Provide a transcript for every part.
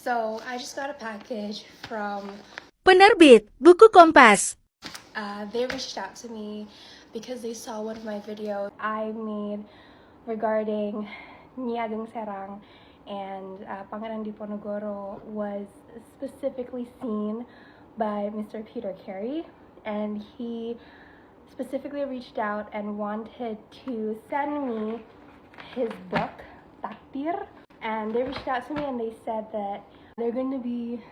So I just got a package from. Penerbit Buku Kompas. They reached out to me because they saw one of my videos I made regarding Niagang Serang, and Pangeran Diponegoro was specifically seen by Mr. Peter Carey, and he specifically reached out and wanted to send me his book, Takdir. And they reached out to me and they said that they're going to be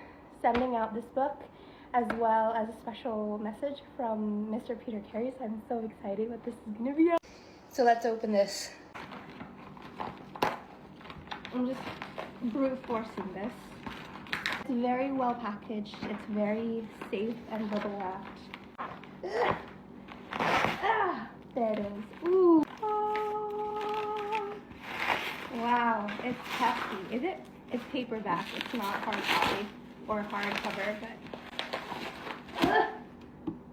sending out this book as well as a special message from Mr. Peter Carey. So I'm so excited what this is going to be. So let's open this. I'm just brute forcing this. It's very well packaged. It's very safe and bubble wrapped. There it is. Ooh. Wow, it's hefty. Is it? It's paperback. It's not hard copy or hardcover, but.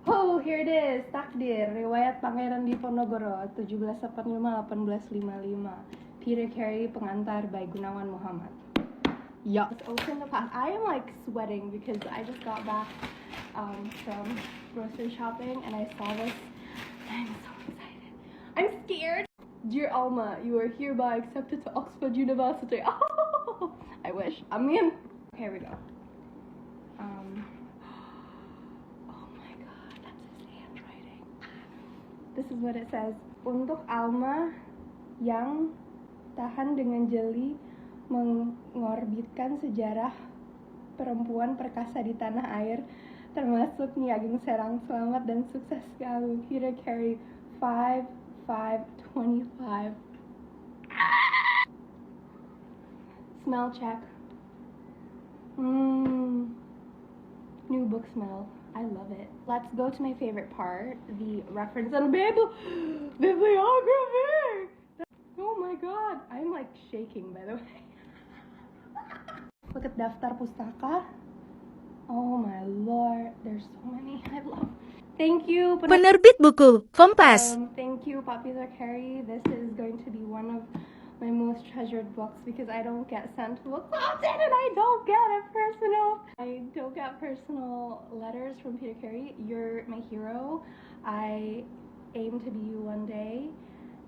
Oh, here it is. Takdir, Riwayat Pangeran Diponegoro, 1785-1855. Peter Carey, Pengantar by Gunawan Muhammad. Yup. Let's open the pack. I am like sweating because I just got back from grocery shopping and I saw this. I'm so excited. I'm scared. Dear Alma, you are hereby accepted to Oxford University. Oh, I wish. I'm in. Here we go. Oh my god, that's his handwriting. This is what it says. Untuk Alma yang tahan dengan jeli mengorbitkan sejarah perempuan perkasa di tanah air, termasuk Niagang Serang, selamat dan sukses selalu. Peter Carey, 5/5/25. Smell check. New book smell. I love it. Let's go to my favorite part, the reference and bibliography. Oh my god, I'm like shaking by the way. Look at Daftar Pustaka. Oh my lord, there's so many. I love. Thank you. Penerbit Buku Kompas. Thank you, Pak Peter Carey. This is going to be one of my most treasured books because I don't get sent books often and I don't get personal letters from Peter Carey. You're my hero. I aim to be you one day,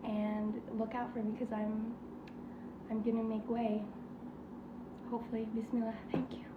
and look out for me because I'm gonna make way. Hopefully. Bismillah. Thank you.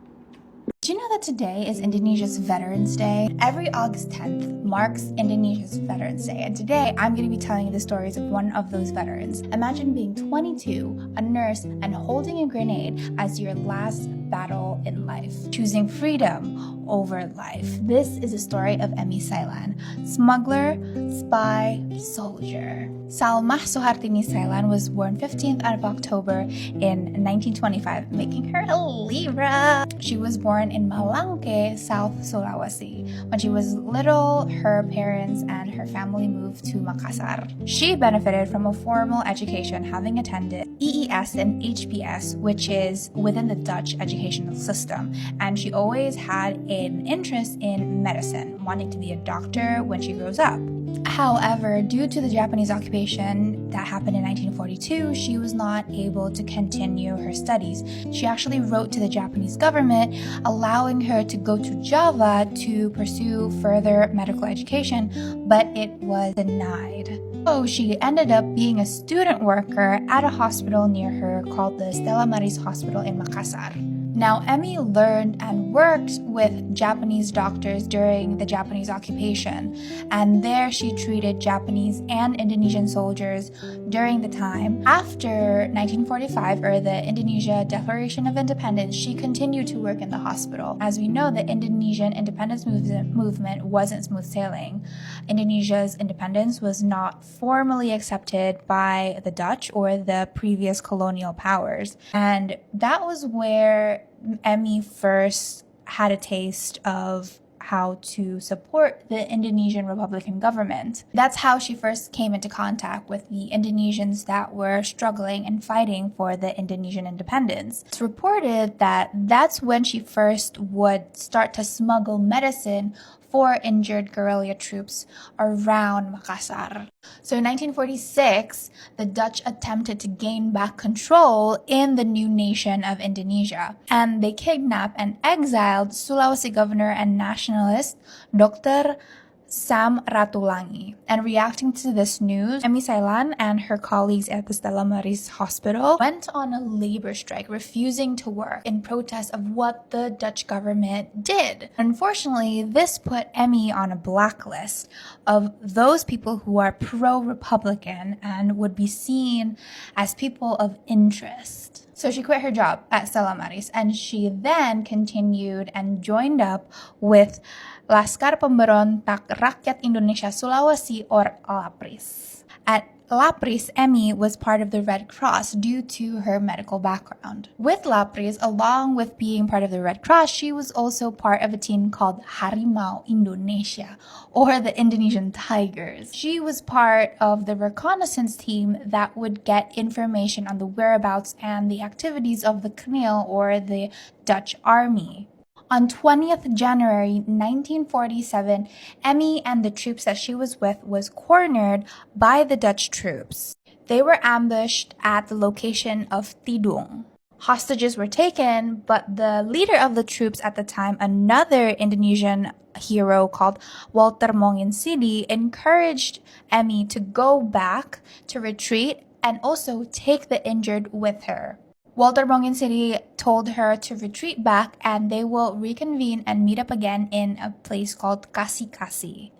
Did you know that today is Indonesia's Veterans Day? Every August 10th marks Indonesia's Veterans Day, and today I'm going to be telling you the stories of one of those veterans. Imagine being 22, a nurse, and holding a grenade as your last battle in life, choosing freedom over life. This is a story of Emi Sailan, smuggler, spy, soldier. Salmah Soehartini Sailan was born 15th of October in 1925, making her a Libra. She was born in Malangke, South Sulawesi. When she was little, her parents and her family moved to Makassar. She benefited from a formal education, having attended EES and HPS, which is within the Dutch educational system, and she always had an interest in medicine, wanting to be a doctor when she grows up. However, due to the Japanese occupation that happened in 1942, she was not able to continue her studies. She actually wrote to the Japanese government, allowing her to go to Java to pursue further medical education, but it was denied. So she ended up being a student worker at a hospital near her called the Stella Maris Hospital in Makassar. Now, Emi learned and worked with Japanese doctors during the Japanese occupation, and there she treated Japanese and Indonesian soldiers during the time. After 1945, or the Indonesia Declaration of Independence, she continued to work in the hospital. As we know, the Indonesian independence movement wasn't smooth sailing. Indonesia's independence was not formally accepted by the Dutch or the previous colonial powers, and that was where Emi first had a taste of how to support the Indonesian Republican government. That's how she first came into contact with the Indonesians that were struggling and fighting for the Indonesian independence. It's reported that that's when she first would start to smuggle medicine 4 injured guerrilla troops around Makassar. So in 1946, the Dutch attempted to gain back control in the new nation of Indonesia, and they kidnapped and exiled Sulawesi governor and nationalist Dr. Sam Ratulangi. And reacting to this news, Emi Sailan and her colleagues at the Stella Maris Hospital went on a labor strike, refusing to work in protest of what the Dutch government did. Unfortunately, this put Emi on a blacklist of those people who are pro-Republican and would be seen as people of interest. So she quit her job at Stella Maris, and she then continued and joined up with Laskar Pemberontak Rakyat Indonesia Sulawesi, or LAPRIS. At LAPRIS, Emi was part of the Red Cross due to her medical background. With LAPRIS, along with being part of the Red Cross, she was also part of a team called Harimau Indonesia, or the Indonesian Tigers. She was part of the reconnaissance team that would get information on the whereabouts and the activities of the KNIL, or the Dutch Army. On 20th January 1947, Emi and the troops that she was with was cornered by the Dutch troops. They were ambushed at the location of Tidung. Hostages were taken, but the leader of the troops at the time, another Indonesian hero called Walter Monginsidi, encouraged Emi to go back, to retreat, and also take the injured with her. Walter Monginsidi told her to retreat back and they will reconvene and meet up again in a place called Kasikasi.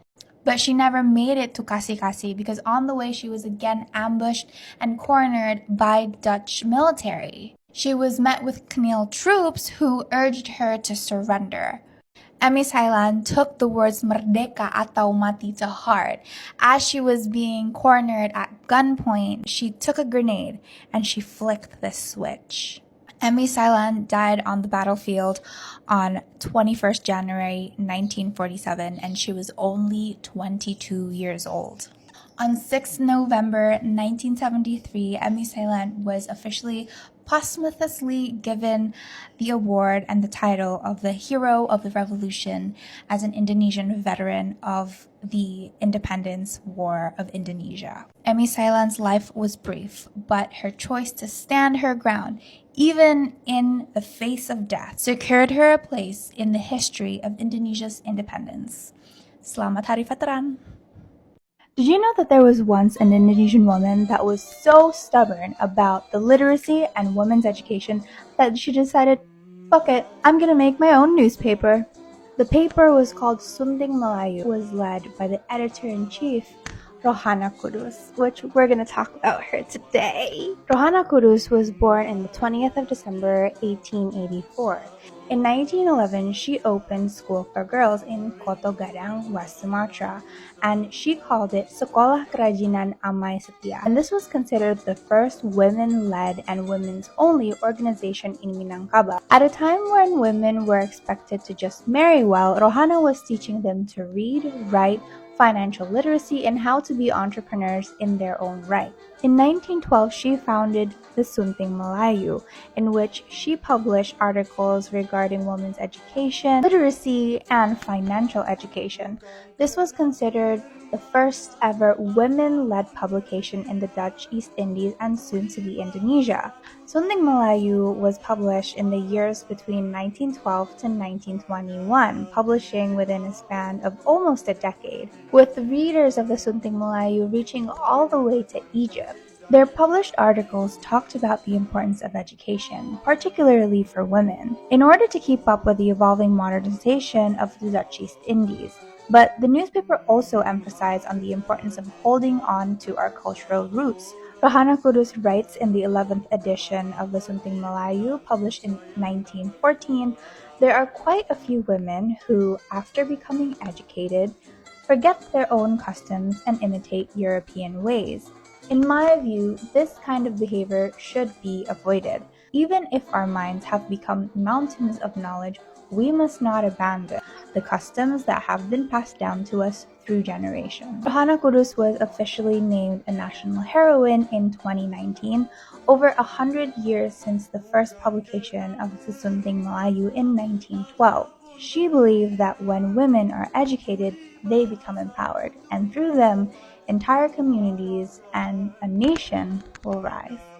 But she never made it to Kasikasi because on the way she was again ambushed and cornered by Dutch military. She was met with KNIL troops who urged her to surrender. Emi Sailan took the words Merdeka atau Mati to heart. As she was being cornered at gunpoint, she took a grenade and she flicked the switch. Emi Sailan died on the battlefield on 21st January 1947, and she was only 22 years old. On 6 November 1973, Emi Sailan was officially posthumously given the award and the title of the Hero of the Revolution as an Indonesian veteran of the Independence War of Indonesia. Emi Sailan's life was brief, but her choice to stand her ground, even in the face of death, secured her a place in the history of Indonesia's independence. Selamat Hari Veteran! Did you know that there was once an Indonesian woman that was so stubborn about the literacy and women's education that she decided, fuck it, I'm gonna make my own newspaper. The paper was called Sunting Melayu. It was led by the editor-in-chief, Rohana Kudus, which we're gonna talk about her today. Rohana Kudus was born on the 20th of December, 1884. In 1911, she opened school for girls in Koto Gadang, West Sumatra, and she called it Sekolah Kerajinan Amai Setia. And this was considered the first women-led and women's-only organization in Minangkabau. At a time when women were expected to just marry well, Rohana was teaching them to read, write, financial literacy, and how to be entrepreneurs in their own right. In 1912, she founded the Sunting Melayu, in which she published articles regarding women's education, literacy, and financial education. This was considered the first ever women-led publication in the Dutch East Indies and soon to be Indonesia. Sunting Melayu was published in the years between 1912 to 1921, publishing within a span of almost a decade, with the readers of the Sunting Melayu reaching all the way to Egypt. Their published articles talked about the importance of education, particularly for women, in order to keep up with the evolving modernization of the Dutch East Indies. But the newspaper also emphasized on the importance of holding on to our cultural roots. Rohana Kudus writes in the 11th edition of the Sunting Melayu, published in 1914, there are quite a few women who, after becoming educated, forget their own customs and imitate European ways. In my view, this kind of behavior should be avoided. Even if our minds have become mountains of knowledge, we must not abandon the customs that have been passed down to us through generations. Rohana Kudus was officially named a national heroine in 2019, over 100 years since the first publication of the Sunting Melayu in 1912. She believed that when women are educated, they become empowered, and through them, entire communities and a nation will rise.